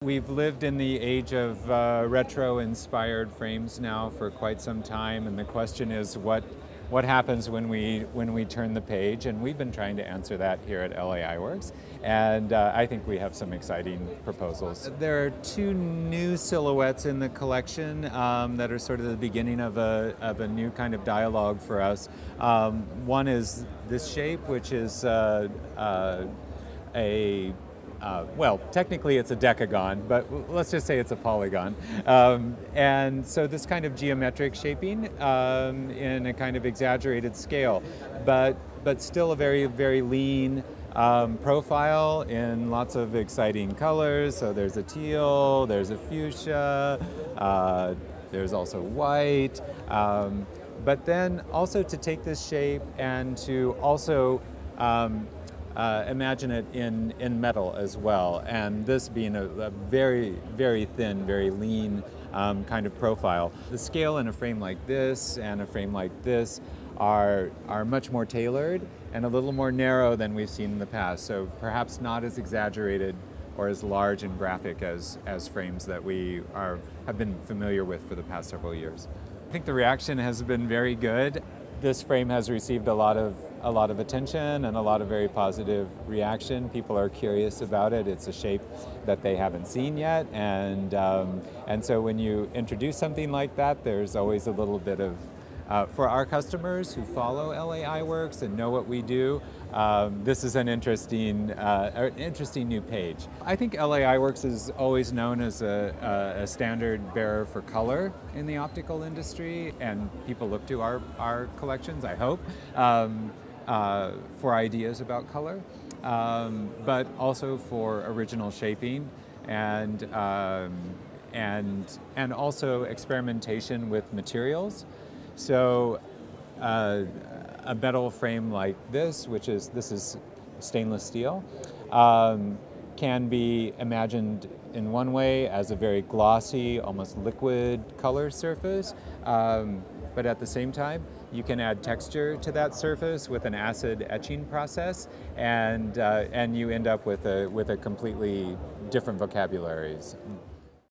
We've lived in the age of retro-inspired frames now for quite some time, and the question is what happens when we turn the page, and we've been trying to answer that here at l.a.Eyeworks, and I think we have some exciting proposals. There are two new silhouettes in the collection that are sort of the beginning of a new kind of dialogue for us. One is this shape, which is well, technically it's a decagon, but let's just say it's a polygon. And so this kind of geometric shaping in a kind of exaggerated scale, but still a very, very lean profile in lots of exciting colors. So there's a teal, there's a fuchsia, there's also white. But then also to take this shape and to also imagine it in metal as well, and this being a very, very thin, very lean kind of profile. The scale in a frame like this and a frame like this are much more tailored and a little more narrow than we've seen in the past, so perhaps not as exaggerated or as large and graphic as frames that we have been familiar with for the past several years. I think the reaction has been very good. This frame has received a lot of attention and a lot of very positive reaction. People are curious about it. It's a shape that they haven't seen yet, and so when you introduce something like that, there's always a little bit of for our customers who follow l.a.Eyeworks and know what we do. This is an interesting new page. I think l.a.Eyeworks is always known as a standard bearer for color in the optical industry, and people look to our collections, I hope, for ideas about color, but also for original shaping and also experimentation with materials. So a metal frame like this, this is stainless steel, can be imagined in one way as a very glossy, almost liquid color surface, but at the same time you can add texture to that surface with an acid etching process, and you end up with a completely different vocabularies.